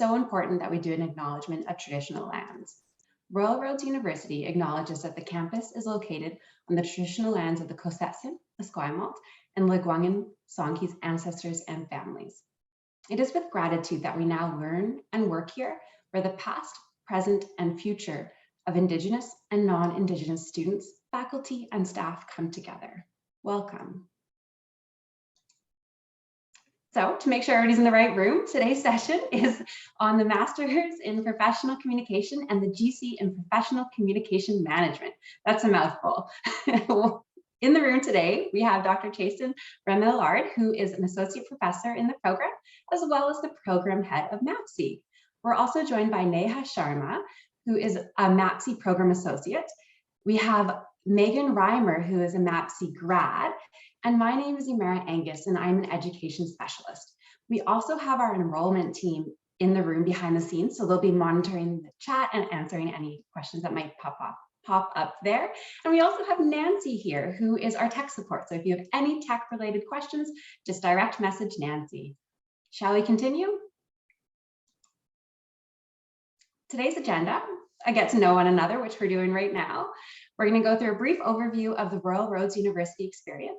so important that we do an acknowledgement of traditional lands. Royal Roads University acknowledges that the campus is located on the traditional lands of the Chaseten, Esquimalt, and Lekwungen Songhees ancestors and families. It is with gratitude that we now learn and work here, where the past, present, and future of Indigenous and non-Indigenous students, faculty, and staff come together. Welcome. So to make sure everybody's in the right room, today's session is on the Masters in Professional Communication and the GC in Professional Communication Management. That's a mouthful. In the room today, we have Dr. Chaseten Remillard, who is an associate professor in the program, as well as the program head of MAPC. We're also joined by Neha Sharma, who is a MAPC program associate. We have Megan Reimer, who is a MAPC grad, and my name is Emara Angus, and I'm an education specialist. We also have our enrollment team in the room behind the scenes, so they'll be monitoring the chat and answering any questions that might pop up there. And we also have Nancy here, who is our tech support. So if you have any tech-related questions, just direct message Nancy. Shall we continue? Today's agenda, a get to know one another, which we're doing right now. We're going to go through a brief overview of the Royal Roads University experience.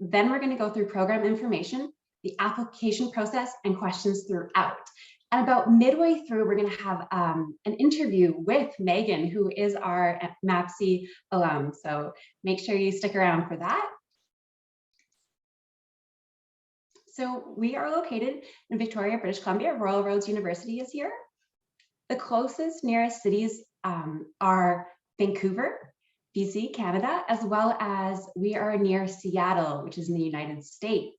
Then we're going to go through program information, the application process, and questions throughout. And about midway through, we're going to have an interview with Megan, who is our MAPC alum. So make sure you stick around for that. So we are located in Victoria, British Columbia. Royal Roads University is here. The closest nearest cities are Vancouver, BC, Canada, as well as we are near Seattle, which is in the United States.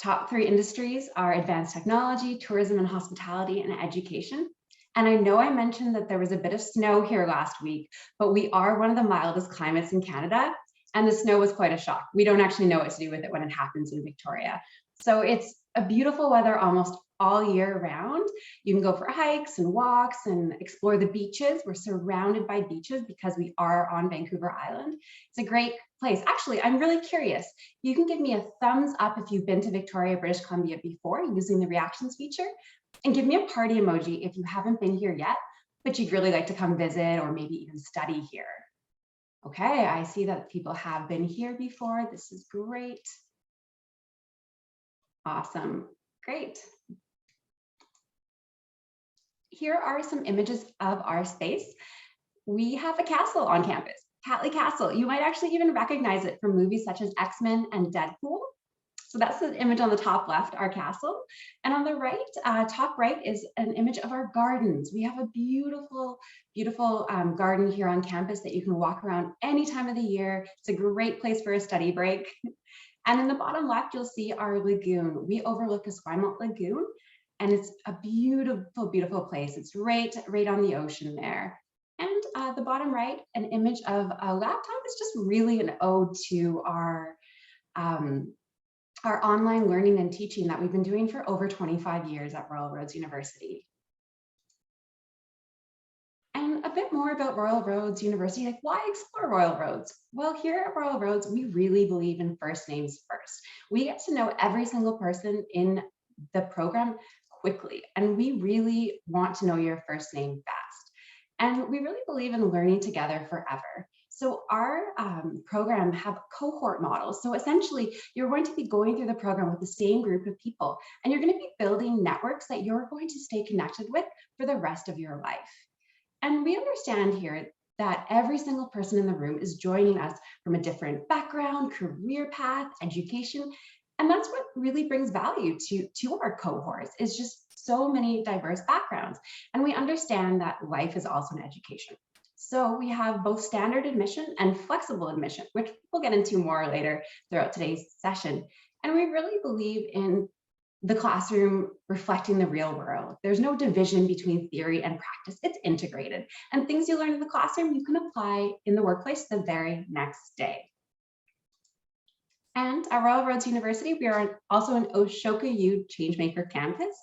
Top 3 industries are advanced technology, tourism and hospitality, and education. And I know I mentioned that there was a bit of snow here last week, but we are one of the mildest climates in Canada, and the snow was quite a shock. We don't actually know what to do with it when it happens in Victoria. So it's a beautiful weather almost all year round. You can go for hikes and walks and explore the beaches. We're surrounded by beaches because we are on Vancouver Island. It's a great place. Actually, I'm really curious. You can give me a thumbs up if you've been to Victoria, British Columbia before using the reactions feature, and give me a party emoji if you haven't been here yet, but you'd really like to come visit or maybe even study here. Okay, I see that people have been here before. This is great. Awesome, great. Here are some images of our space. We have a castle on campus, Catley Castle. You might actually even recognize it from movies such as X-Men and Deadpool. So that's the image on the top left, our castle. And on the right, top right is an image of our gardens. We have a beautiful, beautiful garden here on campus that you can walk around any time of the year. It's a great place for a study break. And in the bottom left, you'll see our lagoon. We overlook Esquimalt Lagoon, and it's a beautiful, beautiful place. It's right on the ocean there. And the bottom right, an image of a laptop is just really an ode to our online learning and teaching that we've been doing for over 25 years at Royal Roads University. And a bit more about Royal Roads University, like why explore Royal Roads? Well, here at Royal Roads, we really believe in first names first. We get to know every single person in the program quickly, and we really want to know your first name fast. And we really believe in learning together forever. So our program have cohort models. So essentially, you're going to be going through the program with the same group of people, and you're going to be building networks that you're going to stay connected with for the rest of your life. And we understand here that every single person in the room is joining us from a different background, career path, education. And that's what really brings value to our cohorts, is just so many diverse backgrounds. And we understand that life is also an education. So we have both standard admission and flexible admission, which we'll get into more later throughout today's session. And we really believe in the classroom reflecting the real world. There's no division between theory and practice. It's integrated. And things you learn in the classroom, you can apply in the workplace the very next day. And at Royal Roads University, we are also an Ashoka U Changemaker campus.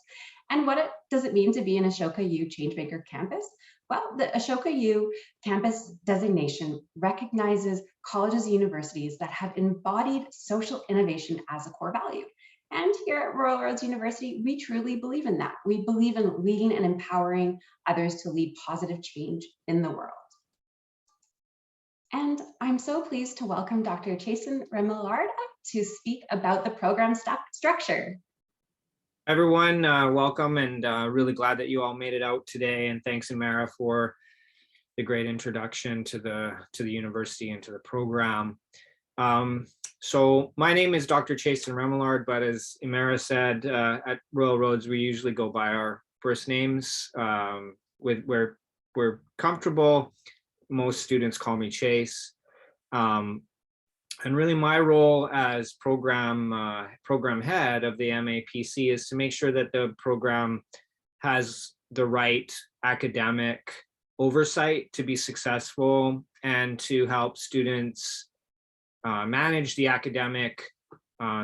And what does it mean to be an Ashoka U Changemaker campus? Well, the Ashoka U Campus designation recognizes colleges and universities that have embodied social innovation as a core value. And here at Royal Roads University, we truly believe in that. We believe in leading and empowering others to lead positive change in the world. And I'm so pleased to welcome Dr. Chaseten Remillard to speak about the program structure. Everyone, welcome, and really glad that you all made it out today. And thanks, Emara, for the great introduction to the university and to the program. So my name is Dr. Chaseten Remillard, but as Emara said, at Royal Roads, we usually go by our first names. Where we're comfortable, most students call me Chase. And really my role as program head of the MAPC is to make sure that the program has the right academic oversight to be successful and to help students manage the academic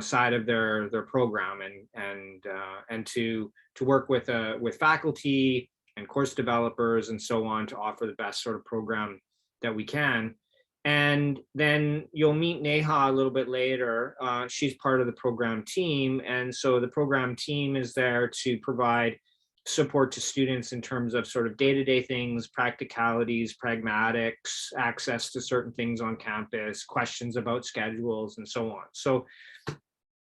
side of their program and to work with faculty and course developers and so on to offer the best sort of program that we can. And then you'll meet Neha a little bit later. She's part of the program team. And so the program team is there to provide support to students in terms of sort of day-to-day things, practicalities, pragmatics, access to certain things on campus, questions about schedules, and so on. So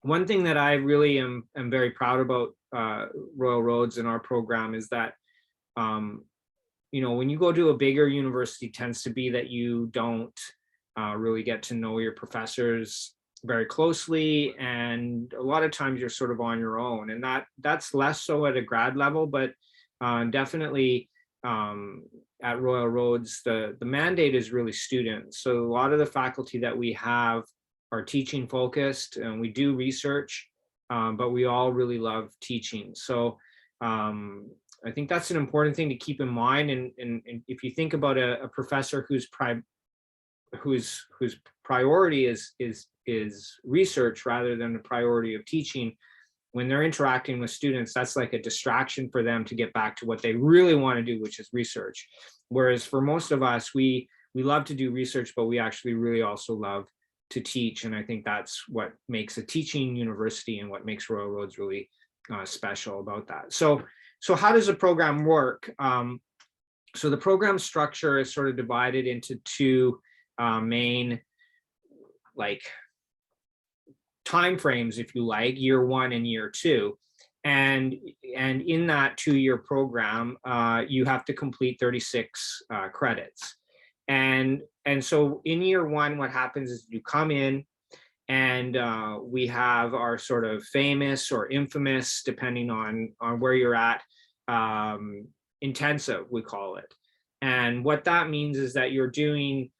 one thing that I really am very proud about Royal Roads and our program is that you know, when you go to a bigger university, tends to be that you don't really get to know your professors very closely, and a lot of times you're sort of on your own, and that's less so at a grad level, but definitely at Royal Roads, the mandate is really students. So a lot of the faculty that we have are teaching focused, and we do research, but we all really love teaching. So I think that's an important thing to keep in mind. And if you think about a professor whose priority is research rather than the priority of teaching, when they're interacting with students, that's like a distraction for them to get back to what they really want to do, which is research. Whereas for most of us, we love to do research, but we actually really also love to teach. And I think that's what makes a teaching university and what makes Royal Roads really special about that. So how does the program work? So the program structure is sort of divided into two main timeframes, if you like, year one and year two. And in that 2-year program, you have to complete 36 credits. And so in year one, what happens is you come in, and we have our sort of famous or infamous, depending on where you're at, intensive, we call it. And what that means is that you're doing,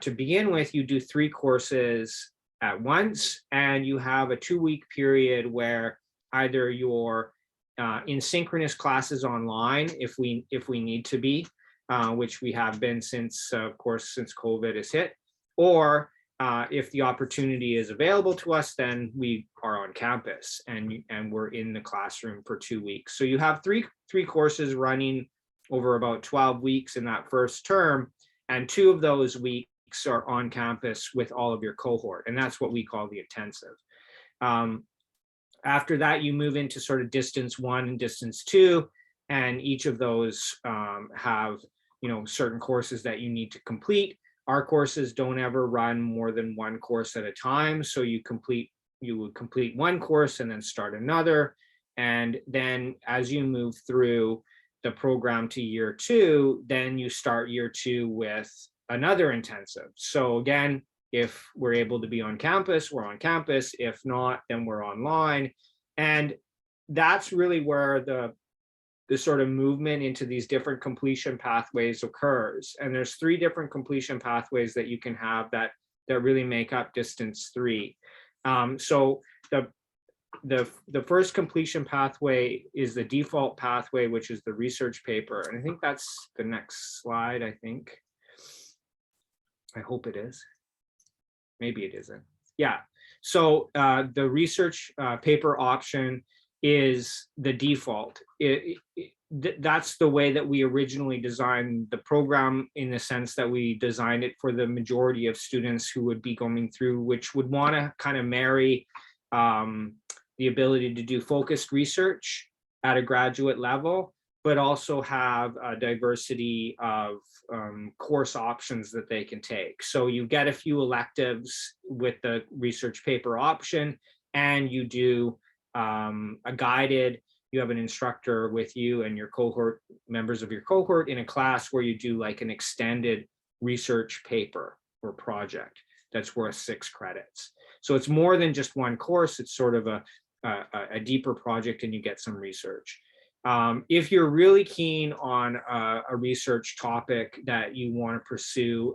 to begin with, you do 3 courses at once, and you have a 2-week period where either you're in synchronous classes online, if we need to be, which we have been since, of course, since COVID has hit, or if the opportunity is available to us, then we are on campus and we're in the classroom for 2 weeks. So you have three courses running over about 12 weeks in that first term, and 2 of those weeks are on campus with all of your cohort, and that's what we call the intensive. After that, you move into sort of distance 1 and distance 2, and each of those have, you know, certain courses that you need to complete. Our courses don't ever run more than 1 course at a time. So you would complete 1 course and then start another. And then as you move through the program to year 2, then you start year 2 with another intensive. So again, if we're able to be on campus, we're on campus. If not, then we're online. And that's really where the sort of movement into these different completion pathways occurs. And there's 3 different completion pathways that you can have that really make up distance 3. So the first completion pathway is the default pathway, which is the research paper. And I think that's the next slide, I think. I hope it is. Maybe it isn't. Yeah. So the research paper option is the default. That's the way that we originally designed the program, in the sense that we designed it for the majority of students who would be going through, which would want to kind of marry the the ability to do focused research at a graduate level, but also have a diversity of course options that they can take. So you get a few electives with the research paper option, and you do a guided, you have an instructor with you and your cohort, members of your cohort in a class where you do like an extended research paper or project that's worth 6 credits. So it's more than just one course, it's sort of a deeper project and you get some research. If you're really keen on a research topic that you want to pursue,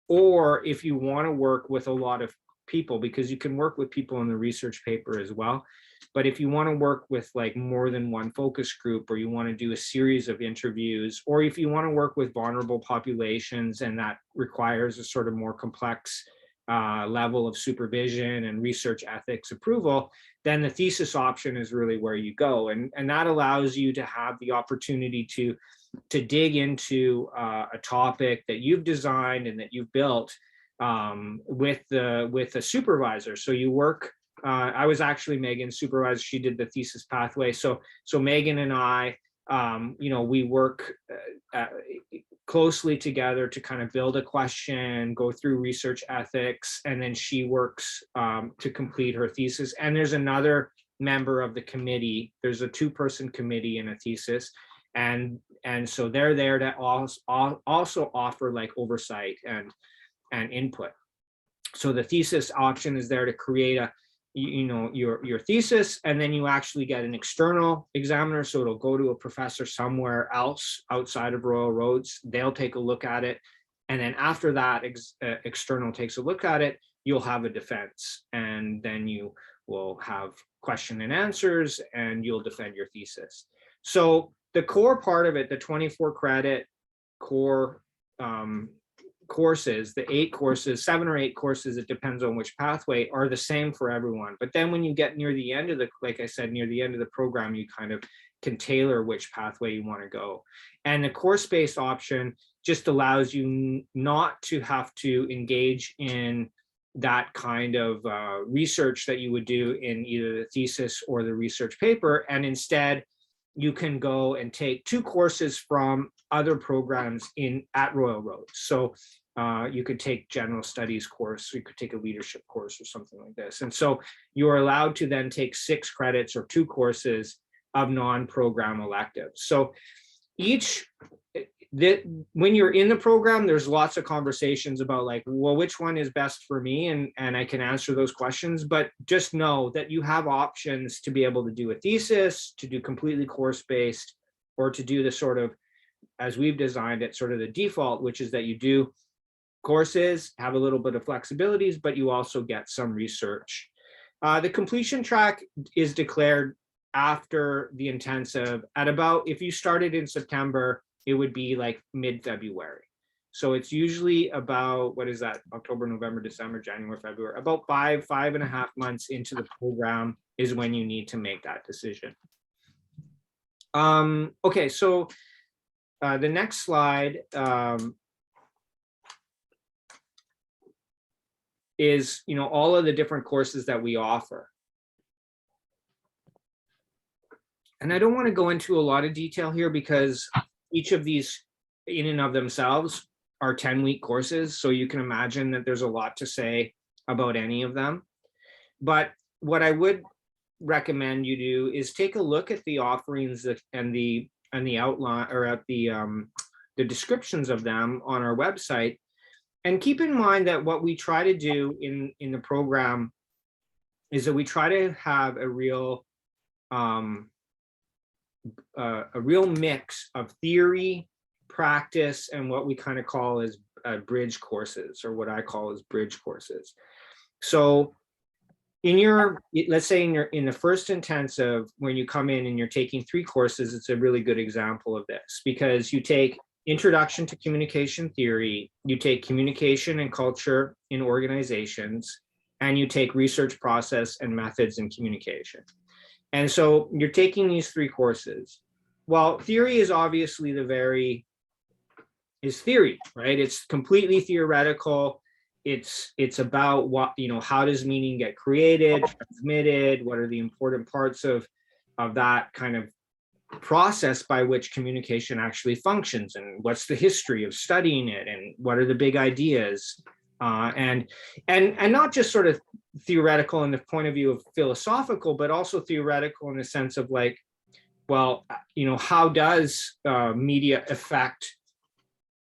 or if you want to work with a lot of people, because you can work with people in the research paper as well, but if you want to work with like more than one focus group, or you want to do a series of interviews, or if you want to work with vulnerable populations and that requires a sort of more complex level of supervision and research ethics approval, then the thesis option is really where you go. And that allows you to have the opportunity to dig into a topic that you've designed and that you've built with a supervisor. So you work, I was actually Megan's supervisor, she did the thesis pathway. So Megan and I, we work closely together to kind of build a question, go through research ethics, and then she works to complete her thesis. And there's another member of the committee. There's a 2-person committee in a thesis. And so they're there to also offer like oversight and input. So the thesis option is there to create your thesis, and then you actually get an external examiner. So it'll go to a professor somewhere else outside of Royal Roads. They'll take a look at it. And then after that external takes a look at it, you'll have a defense. And then you will have question and answers, and you'll defend your thesis. So the core part of it, the 24 credit core courses, the 8 courses, 7 or 8 courses, it depends on which pathway, are the same for everyone. But then when you get near the end of like I said, near the end of the program, you kind of can tailor which pathway you want to go. And the course-based option just allows you not to have to engage in that kind of research that you would do in either the thesis or the research paper. And instead, you can go and take 2 courses from other programs at Royal Roads. So you could take general studies course, you could take a leadership course or something like this. And so you're allowed to then take 6 credits or 2 courses of non-program electives. So when you're in the program, there's lots of conversations about like, well, which one is best for me? And I can answer those questions, but just know that you have options to be able to do a thesis, to do completely course-based, or to do the sort of, as we've designed it, sort of the default, which is that you do courses, have a little bit of flexibilities, but you also get some research. The completion track is declared after the intensive at about, if you started in September, it would be like mid-February. So it's usually about, what is that, October, November, December, January, February, about 5.5 months into the program is when you need to make that decision. Okay, so the next slide is, all of the different courses that we offer. And I don't want to go into a lot of detail here because each of these in and of themselves are 10-week courses. So you can imagine that there's a lot to say about any of them. But what I would recommend you do is take a look at the offerings and the outline, or at the descriptions of them on our website. And keep in mind that what we try to do in the program is that we try to have a real mix of theory, practice, and what we kind of call as bridge courses, or what I call as bridge courses. So let's say in the first intensive, when you come in and you're taking 3 courses, it's a really good example of this, because you take Introduction to Communication Theory, you take Communication and Culture in Organizations, and you take Research Process and Methods in Communication. And so you're taking these 3 courses. Well, theory is obviously is theory, right? It's completely theoretical. it's about what, how does meaning get created, transmitted, what are the important parts of that kind of process by which communication actually functions, and what's the history of studying it, and what are the big ideas, and not just sort of theoretical in the point of view of philosophical, but also theoretical in the sense of like, well, how does media affect,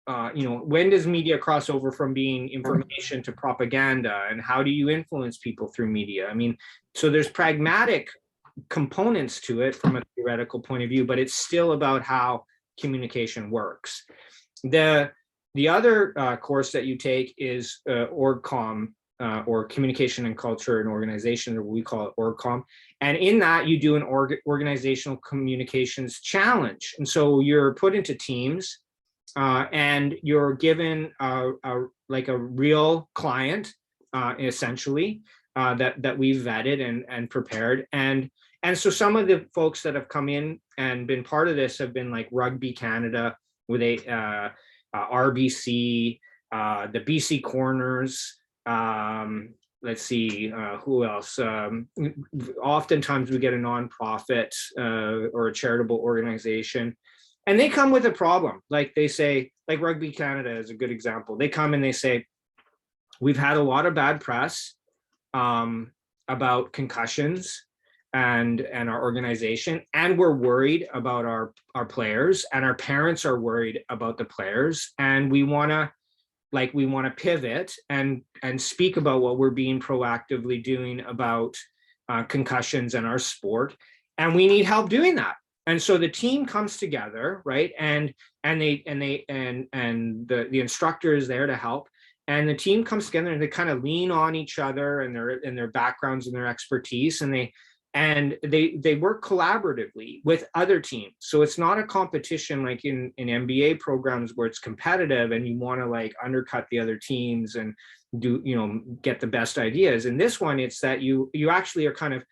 when does media cross over from being information to propaganda, and how do you influence people through media? I mean, so there's pragmatic components to it from a theoretical point of view, but it's still about how communication works. The other course that you take is OrgComm, or Communication and Culture and Organization, or we call it OrgComm. And in that, you do an organizational communications challenge. And so you're put into teams, and you're given like a real client, essentially, that we've vetted and prepared. And so some of the folks that have come in and been part of this have been like Rugby Canada with RBC, the BC Corners. Let's see, who else? Oftentimes we get a nonprofit or a charitable organization, and they come with a problem. Like they say, like Rugby Canada is a good example. They come and they say, we've had a lot of bad press about concussions and our organization, and we're worried about our players, and our parents are worried about the players, and we want to pivot and speak about what we're being proactively doing about concussions and our sport, and we need help doing that. And so the team comes together, right? And the instructor is there to help. And the team comes together and they kind of lean on each other and their backgrounds and their expertise, and they work collaboratively with other teams. So it's not a competition like in MBA programs where it's competitive and you want to like undercut the other teams and get the best ideas. In this one, it's that you actually are kind of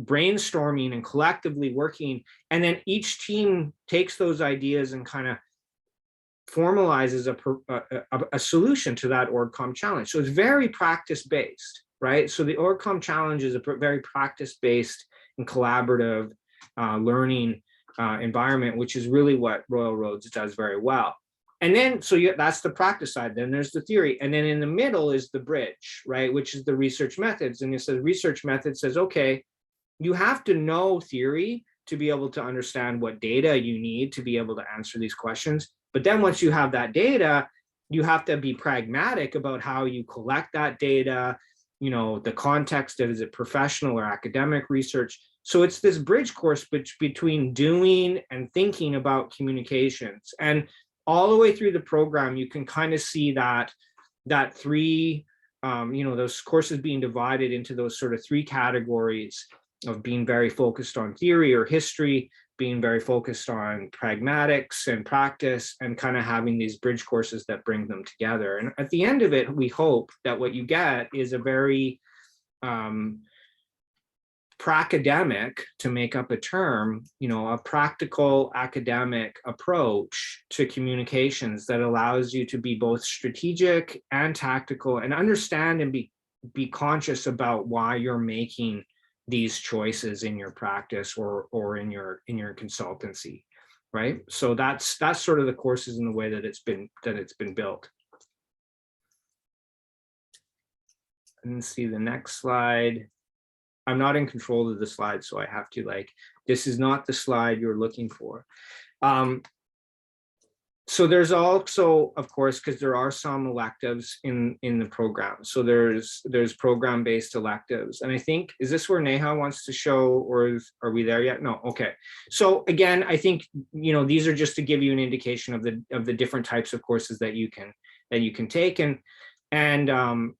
brainstorming and collectively working, and then each team takes those ideas and kind of formalizes a solution to that OrgComm challenge. So it's very practice-based, right? So the OrgComm challenge is a very practice-based and collaborative learning environment, which is really what Royal Roads does very well. And then, that's the practice side. Then there's the theory. And then in the middle is the bridge, right? Which is the research methods. And it says research method says, okay, you have to know theory to be able to understand what data you need to be able to answer these questions. But then once you have that data, you have to be pragmatic about how you collect that data, the context of, is it professional or academic research? So it's this bridge course between doing and thinking about communications. And all the way through the program, you can kind of see that three, those courses being divided into those sort of three categories of being very focused on theory or history, being very focused on pragmatics and practice, and kind of having these bridge courses that bring them together. And at the end of it, we hope that what you get is a very pracademic, to make up a term, a practical academic approach to communications that allows you to be both strategic and tactical, and understand and be conscious about why you're making these choices in your practice or in your consultancy, right? So that's sort of the courses in the way that it's been built. And see the next slide. I'm not in control of the slide, so I have to this is not the slide you're looking for. So there's also, of course, because there are some electives in the program. So there's program-based electives. And I think, is this where Neha wants to show, or are we there yet? No, okay. So again, I think, these are just to give you an indication of the different types of courses that you can take. And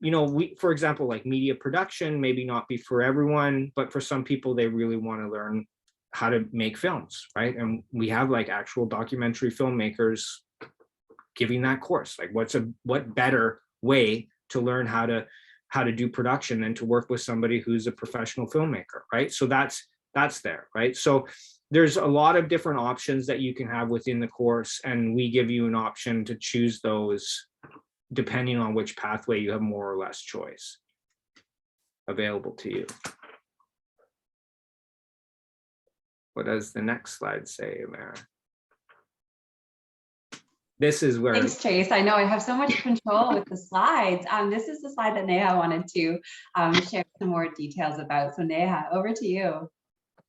we, for example, like media production, maybe not be for everyone, but for some people, they really want to learn how to make films, right? And we have actual documentary filmmakers giving that course. What better way to learn how to do production than to work with somebody who's a professional filmmaker, right? So that's there, right? So there's a lot of different options that you can have within the course, and we give you an option to choose those depending on which pathway you have more or less choice available to you. What does the next slide say, Emara? This is where. Thanks, Chase. I know I have so much control with the slides. This is the slide that Neha wanted to share some more details about. So Neha, over to you.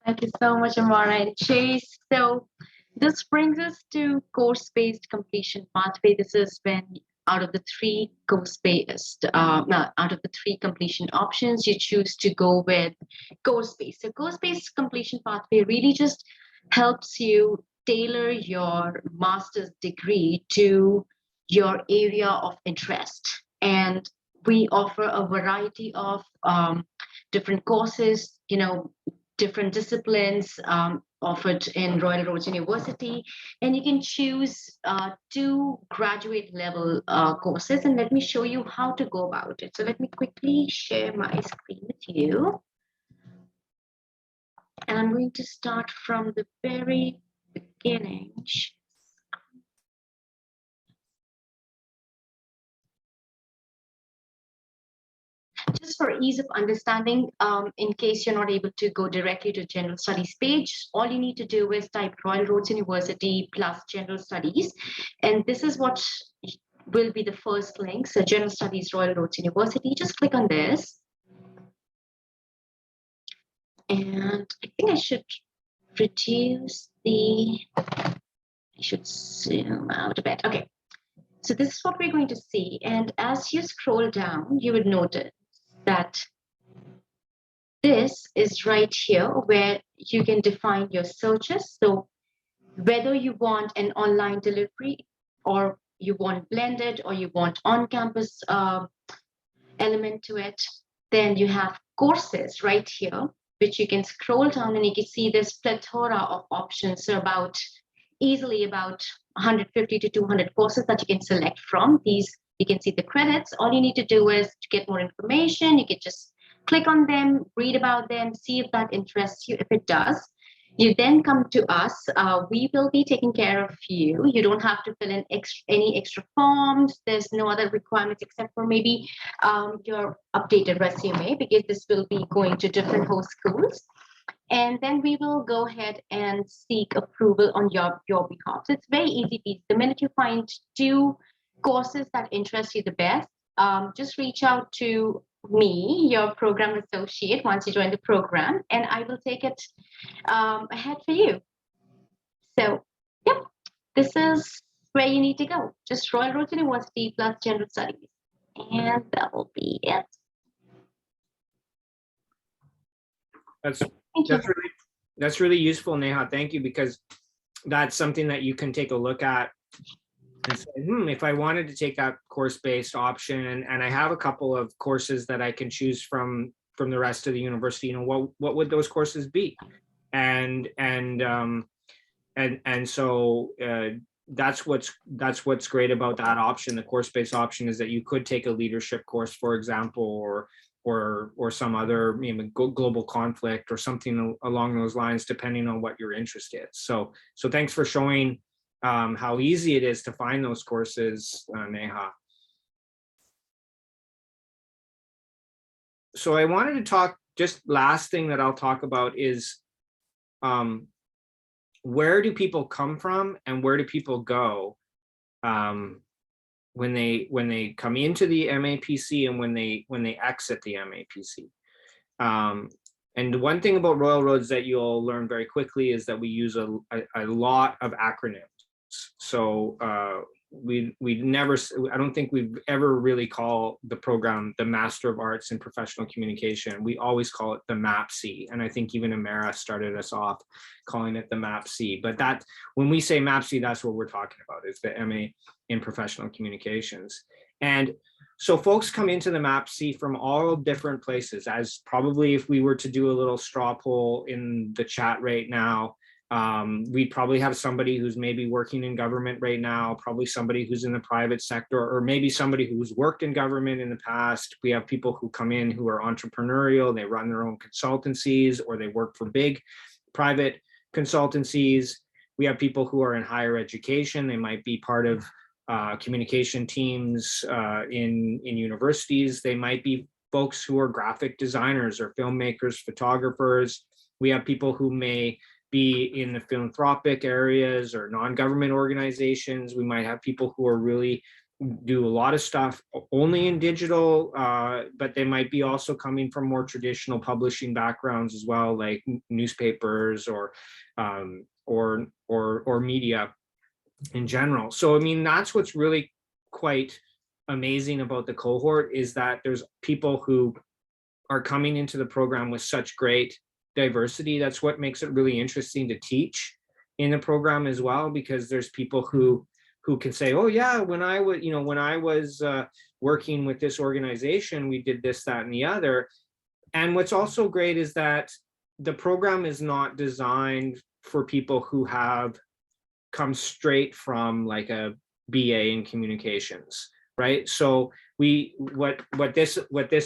Thank you so much, Emara and Chase. So this brings us to course-based completion pathway. This is when out of the three course-based, out of the three completion options, you choose to go with course-based. So course-based completion pathway really just helps you tailor your master's degree to your area of interest. And we offer a variety of different courses, different disciplines offered in Royal Roads University, and you can choose 2 graduate level courses. And let me show you how to go about it. So let me quickly share my screen with you. And I'm going to start from the very beginning. Just for ease of understanding, in case you're not able to go directly to General Studies page, all you need to do is type Royal Roads University plus General Studies. And this is what will be the first link. So General Studies, Royal Roads University, just click on this. And I think I should reduce I should zoom out a bit. Okay, so this is what we're going to see. And as you scroll down, you would notice that this is right here where you can define your searches. So whether you want an online delivery or you want blended or you want on-campus element to it, then you have courses right here, which you can scroll down and you can see this plethora of options. So easily about 150 to 200 courses that you can select from. These, you can see the credits. All you need to do is to get more information. You can just click on them, read about them, see if that interests you. If it does, you then come to us. We will be taking care of you. You don't have to fill in any extra forms. There's no other requirements except for maybe your updated resume, because this will be going to different host schools. And then we will go ahead and seek approval on your behalf. So it's very easy. The minute you find 2 courses that interest you the best, just reach out to me, your program associate, once you join the program, and I will take it ahead for you. So, yep, this is where you need to go. Just Royal Roads University plus General Studies. And that will be it. That's really useful, Neha. Thank you, because that's something that you can take a look at and say, if I wanted to take that course-based option, and I have a couple of courses that I can choose from the rest of the university, what would those courses be? And so that's what's great about that option. The course-based option is that you could take a leadership course, for example, or some other global conflict or something along those lines, depending on what your interest is. So thanks for showing how easy it is to find those courses, Neha. So I wanted to talk, just last thing that I'll talk about is where do people come from and where do people go when they come into the MAPC and when they exit the MAPC. And the one thing about Royal Roads that you'll learn very quickly is that we use a lot of acronyms. So I don't think we've ever really called the program the Master of Arts in Professional Communication. We always call it the MAPC. And I think even Emara started us off calling it the MAPC. But that, when we say MAPC, that's what we're talking about, is the MA in Professional Communications. And so folks come into the MAPC from all different places, as probably if we were to do a little straw poll in the chat right now, we'd probably have somebody who's maybe working in government right now, probably somebody who's in the private sector, or maybe somebody who's worked in government in the past. We have people who come in who are entrepreneurial, they run their own consultancies, or they work for big private consultancies. We have people who are in higher education. They might be part of communication teams in universities. They might be folks who are graphic designers or filmmakers, photographers. We have people who may be in the philanthropic areas or non-government organizations. We might have people who are really do a lot of stuff only in digital, but they might be also coming from more traditional publishing backgrounds as well, like newspapers or media in general. So, I mean, that's what's really quite amazing about the cohort, is that there's people who are coming into the program with such great diversity. That's what makes it really interesting to teach in the program as well, because there's people who can say, oh yeah, when I was working with this organization, we did this, that, and the other. And what's also great is that the program is not designed for people who have come straight from like a BA in communications, right? So what this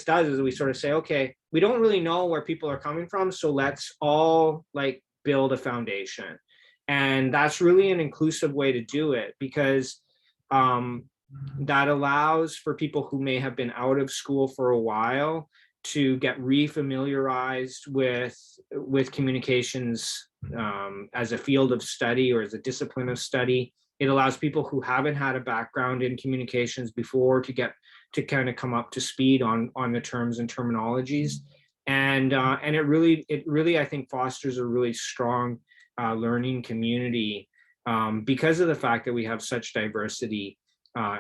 does is we sort of say, okay, we don't really know where people are coming from, so let's all like build a foundation. And that's really an inclusive way to do it, because that allows for people who may have been out of school for a while to get refamiliarized with communications as a field of study or as a discipline of study. It allows people who haven't had a background in communications before to get to kind of come up to speed on the terms and terminologies. And it really, I think, fosters a really strong learning community because of the fact that we have such diversity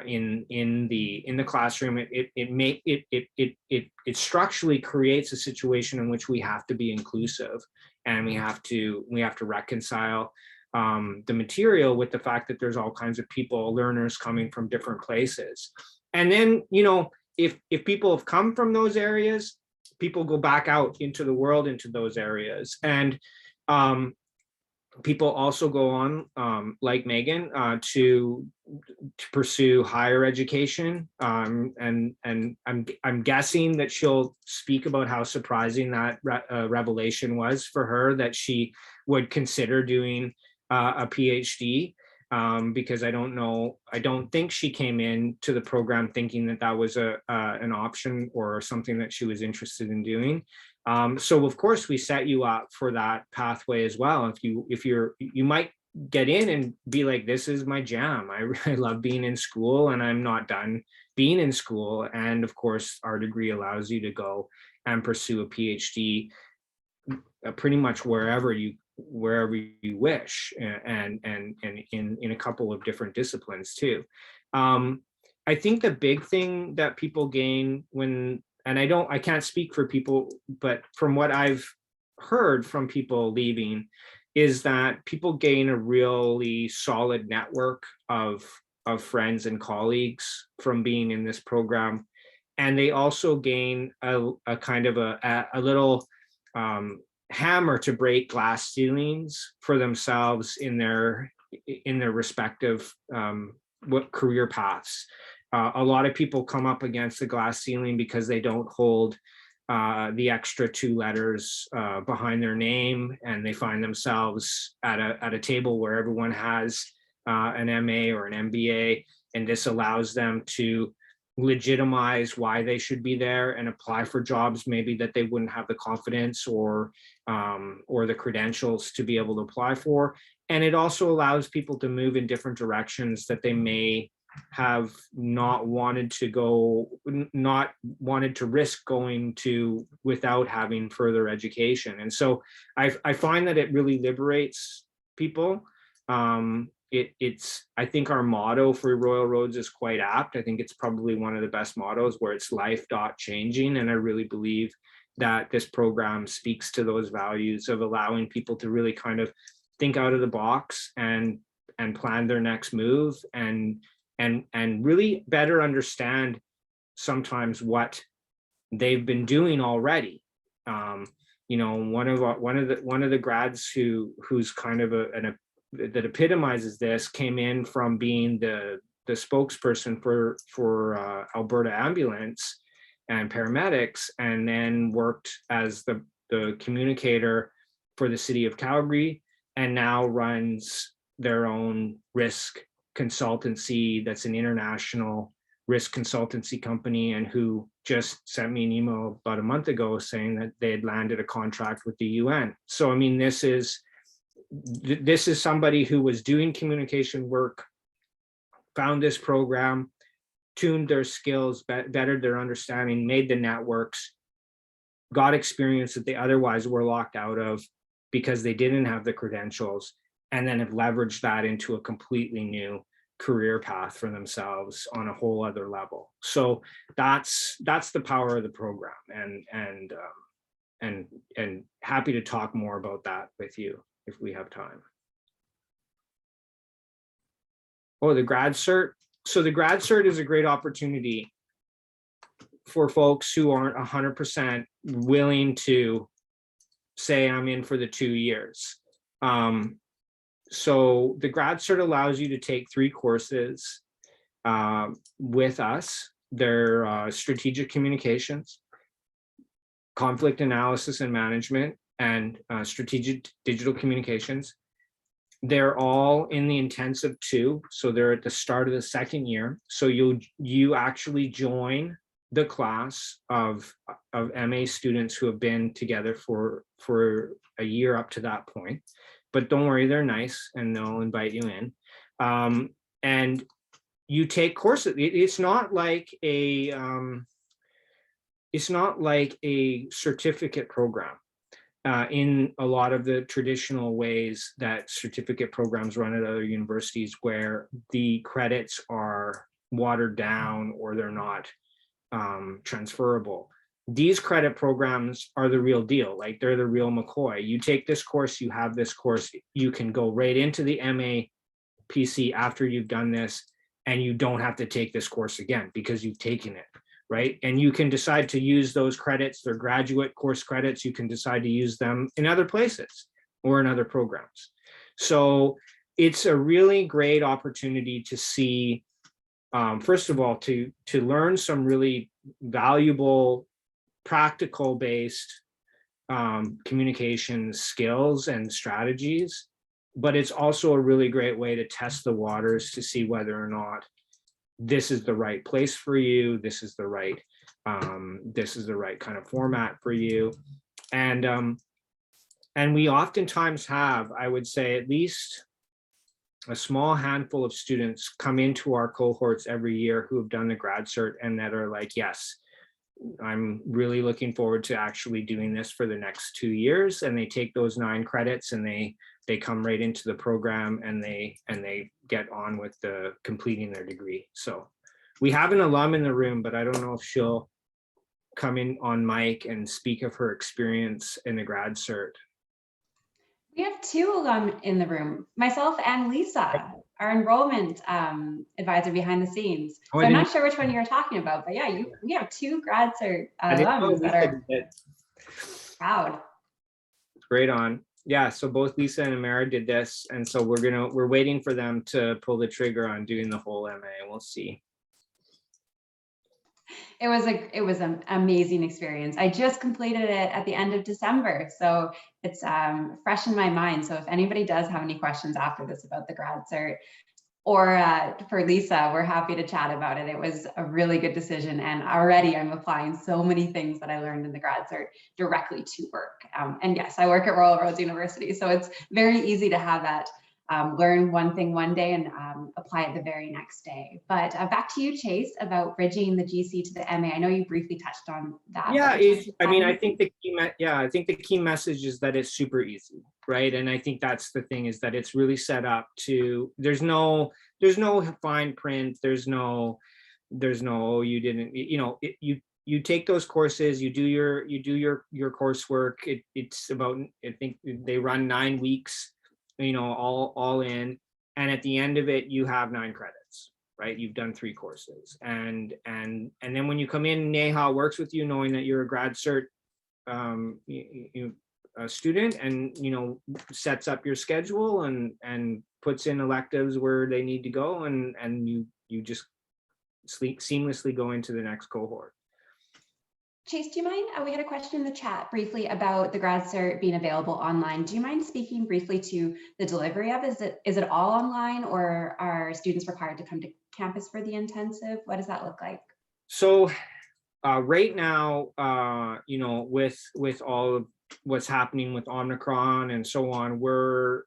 in the classroom. It structurally creates a situation in which we have to be inclusive, and we have to reconcile the material with the fact that there's all kinds of people, learners coming from different places. And then, you know, if people have come from those areas, people go back out into the world, into those areas. And people also go on, like Megan, to pursue higher education. And I'm guessing that she'll speak about how surprising that revelation was for her, that she would consider doing a PhD, because I don't think she came into the program thinking that that was an option or something that she was interested in doing. So of course we set you up for that pathway as well. You might get in and be like, this is my jam. I love being in school and I'm not done being in school. And of course our degree allows you to go and pursue a PhD pretty much wherever you wish, and in a couple of different disciplines too. I think the big thing that people gain when, and I can't speak for people, but from what I've heard from people leaving, is that people gain a really solid network of friends and colleagues from being in this program. And they also gain a kind of a little hammer to break glass ceilings for themselves in their respective career paths. A lot of people come up against the glass ceiling because they don't hold the extra 2 letters behind their name, and they find themselves at a table where everyone has an MA or an MBA, and this allows them to legitimize why they should be there and apply for jobs maybe that they wouldn't have the confidence or the credentials to be able to apply for. And it also allows people to move in different directions that they may have not wanted to risk going to without having further education. And so I find that it really liberates people. I think our motto for Royal Roads is quite apt. I think it's probably one of the best mottos, where it's life changing. And I really believe that this program speaks to those values of allowing people to really kind of think out of the box and plan their next move, and really better understand sometimes what they've been doing already. You know, one of the grads who's kind of that epitomizes this came in from being the spokesperson for Alberta Ambulance and paramedics, and then worked as the communicator for the city of Calgary, and now runs their own risk consultancy that's an international risk consultancy company, and who just sent me an email about a month ago saying that they had landed a contract with the UN. So, I mean, this is somebody who was doing communication work, found this program, tuned their skills, bettered their understanding, made the networks, got experience that they otherwise were locked out of because they didn't have the credentials, and then have leveraged that into a completely new career path for themselves on a whole other level. So that's the power of the program, and happy to talk more about that with you if we have time. Oh, the grad cert. So the grad cert is a great opportunity for folks who aren't 100% willing to say, I'm in for the 2 years. So the grad cert allows you to take 3 courses with us. They're strategic communications, conflict analysis and management, and strategic digital communications. They're all in the intensive 2, so they're at the start of the 2nd year. So you actually join the class of MA students who have been together for a year up to that point. But don't worry, they're nice and they'll invite you in. And you take courses. It's not like a certificate program in a lot of the traditional ways that certificate programs run at other universities, where the credits are watered down or they're not transferable. These credit programs are the real deal. Like, they're the real McCoy. You take this course, you have this course, you can go right into the MAPC after you've done this, and you don't have to take this course again because you've taken it, right? And you can decide to use those credits, they're graduate course credits, you can decide to use them in other places or in other programs. So it's a really great opportunity to see, first of all, to learn some really valuable practical based communication skills and strategies, but it's also a really great way to test the waters to see whether or not this is the right place for you, this is the right kind of format for you. And we oftentimes have, I would say, at least a small handful of students come into our cohorts every year who have done the grad cert and that are like, yes, I'm really looking forward to actually doing this for the next 2 years. And they take those 9 credits and they come right into the program, and they get on with completing their degree. So we have an alum in the room, but I don't know if she'll come in on mic and speak of her experience in the grad cert. We have 2 alum in the room, myself and Lisa, our enrollment advisor behind the scenes. So I'm not sure which one you're talking about, but yeah, we have 2 grad cert alums that are proud. Great on. Yeah, so both Lisa and Emara did this, and so we're waiting for them to pull the trigger on doing the whole MA. We'll see. It was an amazing experience. I just completed it at the end of December, so it's fresh in my mind. So if anybody does have any questions after this about the grad cert, or for Lisa, we're happy to chat about it. It was a really good decision, and already I'm applying so many things that I learned in the grad cert directly to work. And yes, I work at Royal Roads University, so it's very easy to have that learn one thing one day and apply it the very next day. But back to you, Chase, about bridging the GC to the MA. I know you briefly touched on that. Yeah, I think the key message is that it's super easy, right? And I think that's the thing, is that it's really set up to, there's no fine print, there's no you didn't, you take those courses, you do your coursework. It's about, I think they run 9 weeks, all in, and at the end of it you have 9 credits, right? You've done 3 courses, and then when you come in, Neha works with you, knowing that you're a grad cert a student, and sets up your schedule and puts in electives where they need to go, and you just seamlessly go into the next cohort. Chase, do you mind? We had a question in the chat briefly about the grad cert being available online. Do you mind speaking briefly to the delivery of it? Is it all online, or are are students required to come to campus for the intensive? What does that look like? So right now, with all of what's happening with Omicron and so on, we're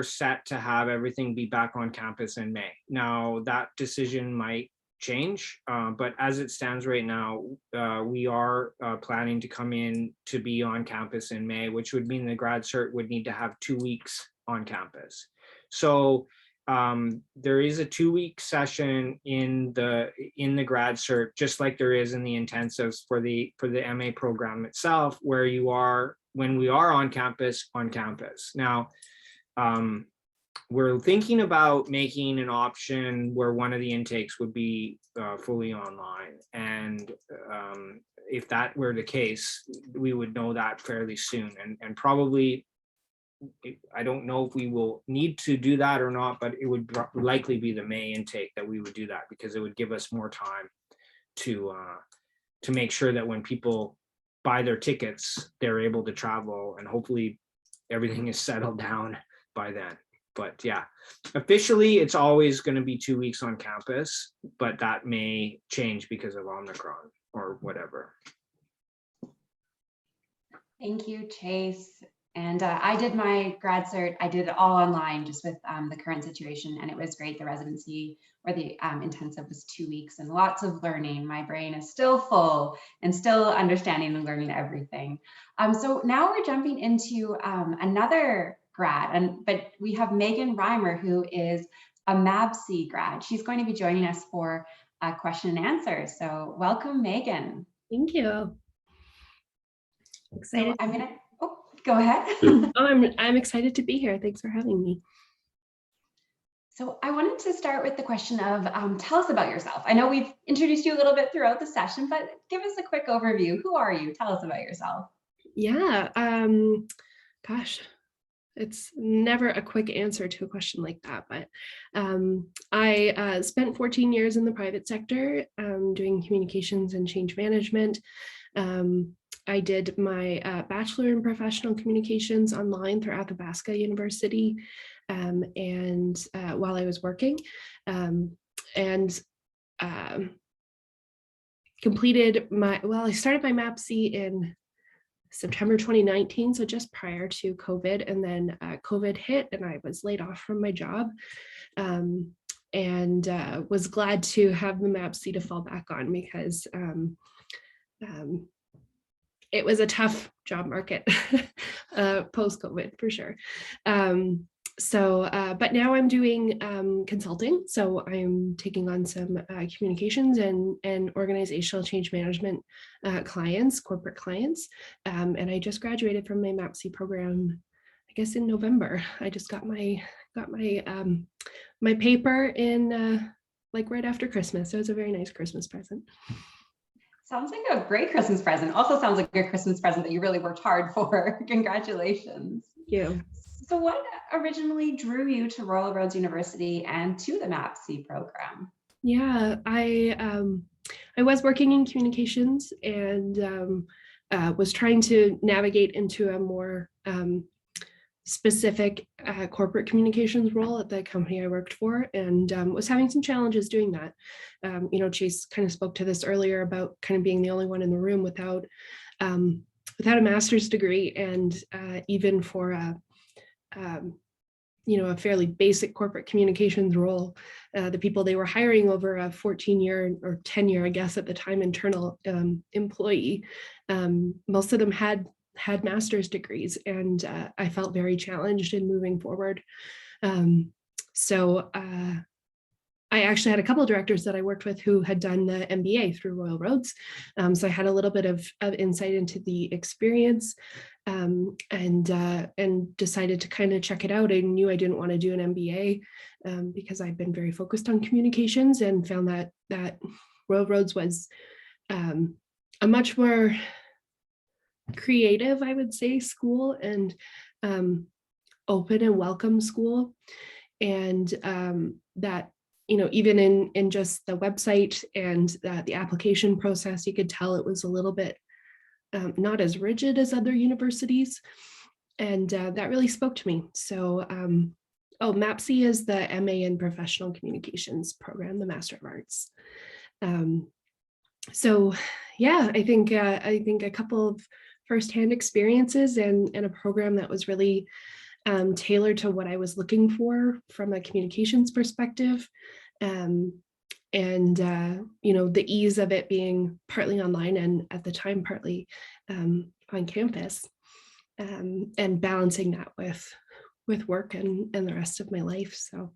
set to have everything be back on campus in May. Now that decision might change, but as it stands right now, we are planning to come in to be on campus in May, which would mean the grad cert would need to have 2 weeks on campus. So there is a 2-week session in the grad cert, just like there is in the intensives for the MA program itself, where you are, when we are on campus. Now, we're thinking about making an option where one of the intakes would be fully online. And if that were the case, we would know that fairly soon. And probably, I don't know if we will need to do that or not, but it would likely be the May intake that we would do that, because it would give us more time to make sure that when people buy their tickets, they're able to travel, and hopefully everything is settled down by then. But yeah, officially it's always going to be 2 weeks on campus, but that may change because of Omicron or whatever. Thank you, Chase. And I did my grad cert, I did it all online just with the current situation, and it was great. The residency or the intensive was 2 weeks and lots of learning. My brain is still full and still understanding and learning everything. So now we're jumping into another grad, but we have Megan Reimer, who is a MAPC grad. She's going to be joining us for a question and answer. So welcome, Megan. Thank you. Excited. So I'm gonna, go ahead. I'm excited to be here. Thanks for having me. So I wanted to start with the question of, tell us about yourself. I know we've introduced you a little bit throughout the session, but give us a quick overview. Who are you? Tell us about yourself. Yeah, gosh, it's never a quick answer to a question like that, but I spent 14 years in the private sector doing communications and change management. I did my bachelor in professional communications online through Athabasca University, and while I was working, and completed I started my MAPC in September 2019, so just prior to COVID, and then COVID hit and I was laid off from my job, and was glad to have the MAPC to fall back on, because it was a tough job market post-COVID for sure. But now I'm doing consulting. So I'm taking on some communications and organizational change management clients, corporate clients. And I just graduated from my MAPC program, I guess in November. I just got my my paper in like right after Christmas. So it was a very nice Christmas present. Sounds like a great Christmas present. Also sounds like a Christmas present that you really worked hard for. Congratulations. Thank you. So what originally drew you to Royal Roads University and to the MAPC program? Yeah, I was working in communications and was trying to navigate into a more specific corporate communications role at the company I worked for, and was having some challenges doing that. Chase kind of spoke to this earlier about kind of being the only one in the room without a master's degree, and even for a fairly basic corporate communications role, the people they were hiring over a 14-year or 10-year, I guess at the time, internal employee, most of them had master's degrees, and I felt very challenged in moving forward. So I actually had a couple of directors that I worked with who had done the MBA through Royal Roads. So I had a little bit of insight into the experience, and decided to kind of check it out. I knew I didn't want to do an MBA because I'd been very focused on communications, and found that Royal Roads was a much more creative, I would say, school, and open and welcome school. And that, even in just the website and the application process, you could tell it was a little bit not as rigid as other universities. And that really spoke to me. So Oh, MAPC is the MA in Professional Communications program, the Master of Arts. So yeah, I think a couple of firsthand experiences and a program that was really tailored to what I was looking for from a communications perspective. And the ease of it being partly online and at the time partly on campus, and balancing that with work and the rest of my life. So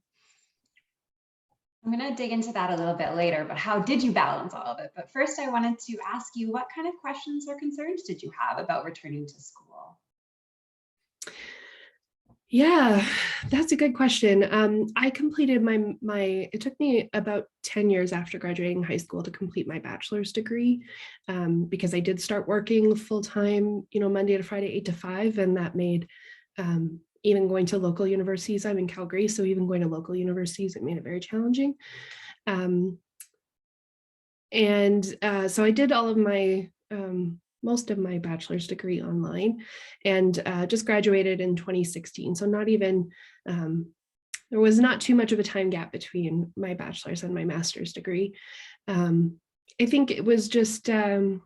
I'm going to dig into that a little bit later, but how did you balance all of it? But first, I wanted to ask you, what kind of questions or concerns did you have about returning to school? yeah, that's a good question. I completed it took me about 10 years after graduating high school to complete my bachelor's degree, because I did start working full-time, Monday to Friday, 8 to 5, and that made even going to local universities. I'm in Calgary, so even going to local universities, it made it very challenging. So I did all of my most of my bachelor's degree online, and just graduated in 2016. So not even, there was not too much of a time gap between my bachelor's and my master's degree. I think it was just, what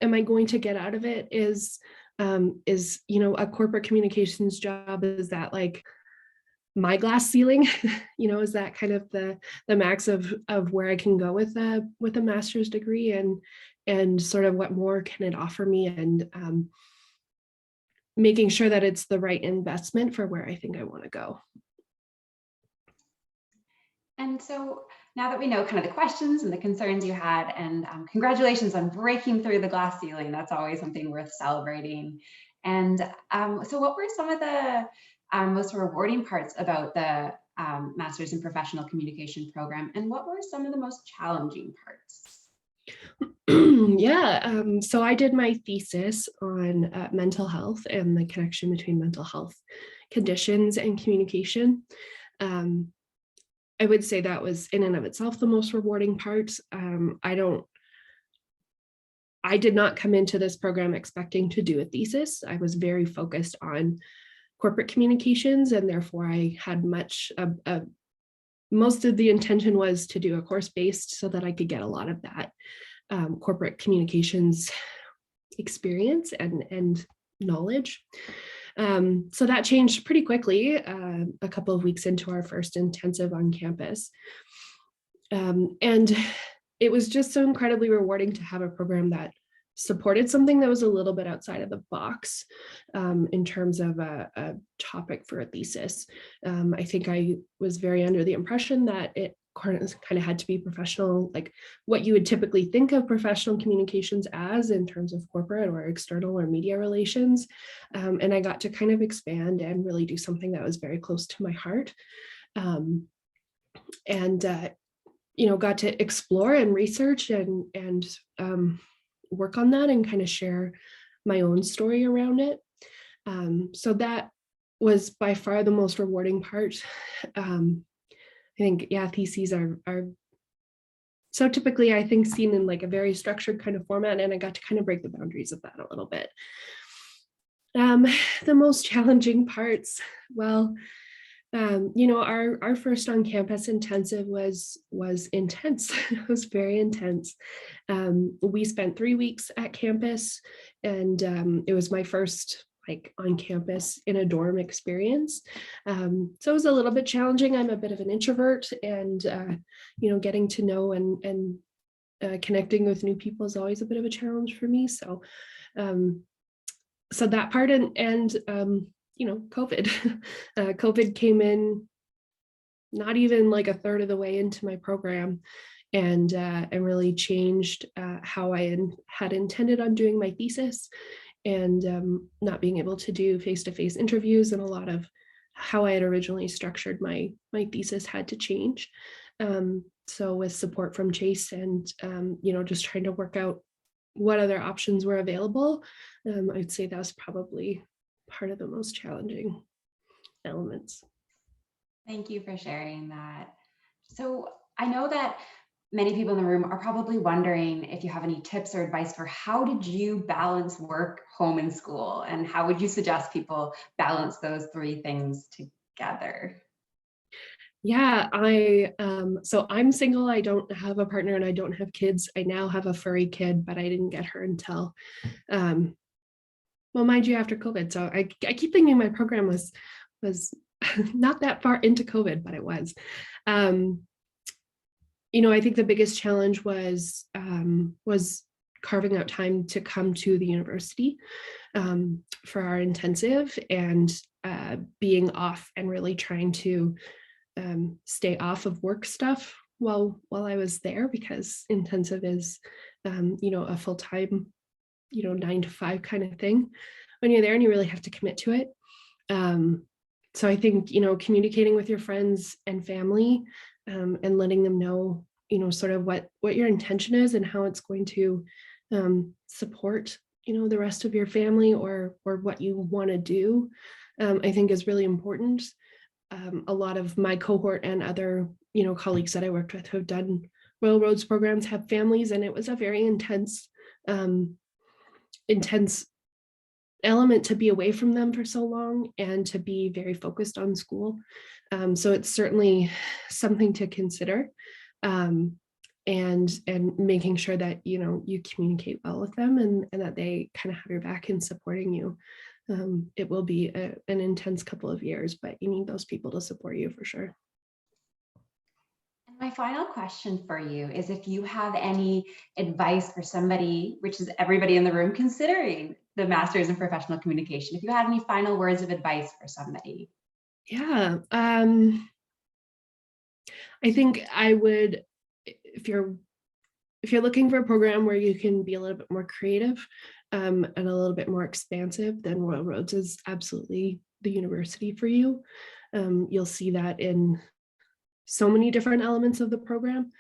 am I going to get out of it is a corporate communications job, is that like my glass ceiling, is that kind of the max of where I can go with a master's degree, and sort of what more can it offer me, and making sure that it's the right investment for where I think I want to go. And so now that we know kind of the questions and the concerns you had, and congratulations on breaking through the glass ceiling, that's always something worth celebrating. And so what were some of the most rewarding parts about the Master's in Professional Communication program, and what were some of the most challenging parts? Yeah, so I did my thesis on mental health and the connection between mental health conditions and communication. I would say that was in and of itself the most rewarding part. I did not come into this program expecting to do a thesis. I was very focused on corporate communications, and therefore I had most of the intention was to do a course based so that I could get a lot of that corporate communications experience and knowledge. So that changed pretty quickly a couple of weeks into our first intensive on campus. And it was just so incredibly rewarding to have a program that supported something that was a little bit outside of the box in terms of a topic for a thesis. I think I was very under the impression that it kind of had to be professional, like what you would typically think of professional communications as in terms of corporate or external or media relations. And I got to kind of expand and really do something that was very close to my heart. Got to explore and research and work on that and kind of share my own story around it. So that was by far the most rewarding part. I think, yeah, theses are so typically, I think, seen in like a very structured kind of format, and I got to kind of break the boundaries of that a little bit. The most challenging parts, well, our first on campus intensive was intense. It was very intense. We spent 3 weeks at campus, and it was my first like on campus in a dorm experience. So it was a little bit challenging. I'm a bit of an introvert, and getting to know and connecting with new people is always a bit of a challenge for me. So that part, and COVID. COVID came in not even like a third of the way into my program, and really changed how I had intended on doing my thesis, and not being able to do face-to-face interviews, and a lot of how I had originally structured my thesis had to change. So with support from Chase and just trying to work out what other options were available, I'd say that was probably part of the most challenging elements. Thank you for sharing that. So I know that many people in the room are probably wondering if you have any tips or advice for how did you balance work, home, and school? And how would you suggest people balance those three things together? Yeah, so I'm single, I don't have a partner and I don't have kids. I now have a furry kid, but I didn't get her until, well, mind you, after COVID. So I keep thinking my program was not that far into COVID, but it was. I think the biggest challenge was carving out time to come to the university for our intensive, and being off and really trying to stay off of work stuff while I was there, because intensive is a full-time 9 to 5 kind of thing when you're there, and you really have to commit to it. So I think communicating with your friends and family, and letting them know sort of what your intention is and how it's going to support the rest of your family, or what you want to do, I think is really important. A lot of my cohort and other colleagues that I worked with who have done Royal Roads programs have families, and it was a very intense element to be away from them for so long and to be very focused on school. So it's certainly something to consider, and making sure that you communicate well with them, and that they kind of have your back in supporting you. It will be an intense couple of years, but you need those people to support you for sure. And my final question for you is if you have any advice for somebody, which is everybody in the room considering the Master's in Professional Communication, if you had any final words of advice for somebody. Yeah, I think I would, if you're looking for a program where you can be a little bit more creative, and a little bit more expansive, then Royal Roads is absolutely the university for you. You'll see that in so many different elements of the program.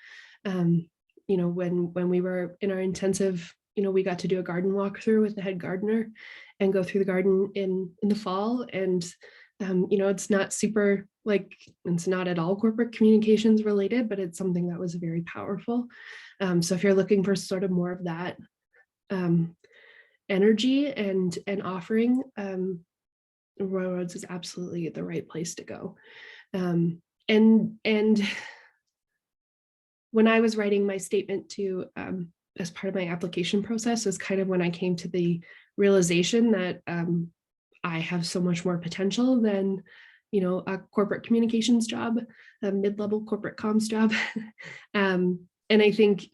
When we were in our intensive, we got to do a garden walkthrough with the head gardener and go through the garden in the fall. And it's not super, it's not at all corporate communications related, but it's something that was very powerful. So if you're looking for sort of more of that energy and offering, Royal Roads is absolutely the right place to go. And when I was writing my statement to as part of my application process, was kind of when I came to the realization that I have so much more potential than a corporate communications job, a mid-level corporate comms job. And I think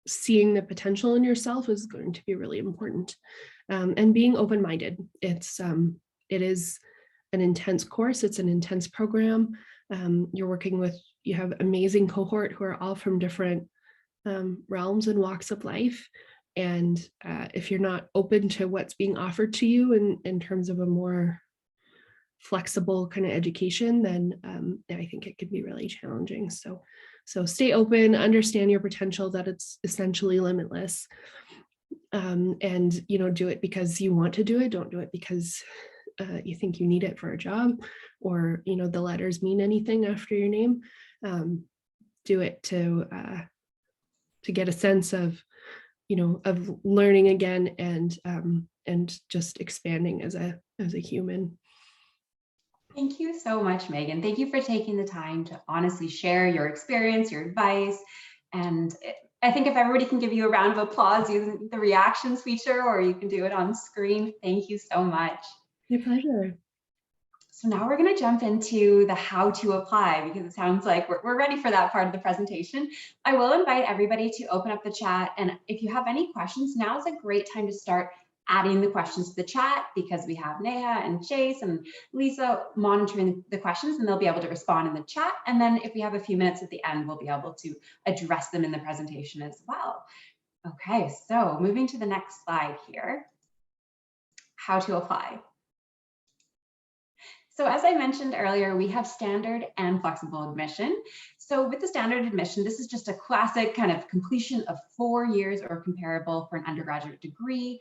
seeing the potential in yourself is going to be really important, and being open-minded. It is an intense course. It's an intense program. You have amazing cohort who are all from different realms and walks of life. And if you're not open to what's being offered to you in terms of a more flexible kind of education, then I think it could be really challenging. So stay open, understand your potential, that it's essentially limitless, and do it because you want to do it. Don't do it because you think you need it for a job, or the letters mean anything after your name. Do it to get a sense of learning again, and just expanding as a human. Thank you so much, Megan. Thank you for taking the time to honestly share your experience, your advice. And I think if everybody can give you a round of applause using the reactions feature, or you can do it on screen. Thank you so much. My pleasure. So now we're going to jump into the how to apply, because it sounds like we're ready for that part of the presentation. I will invite everybody to open up the chat. And if you have any questions, now is a great time to start adding the questions to the chat, because we have Neha and Chase and Lisa monitoring the questions, and they'll be able to respond in the chat. And then if we have a few minutes at the end, we'll be able to address them in the presentation as well. Okay, so moving to the next slide here, how to apply. So as I mentioned earlier, we have standard and flexible admission. So with the standard admission, this is just a classic kind of completion of 4 years or comparable for an undergraduate degree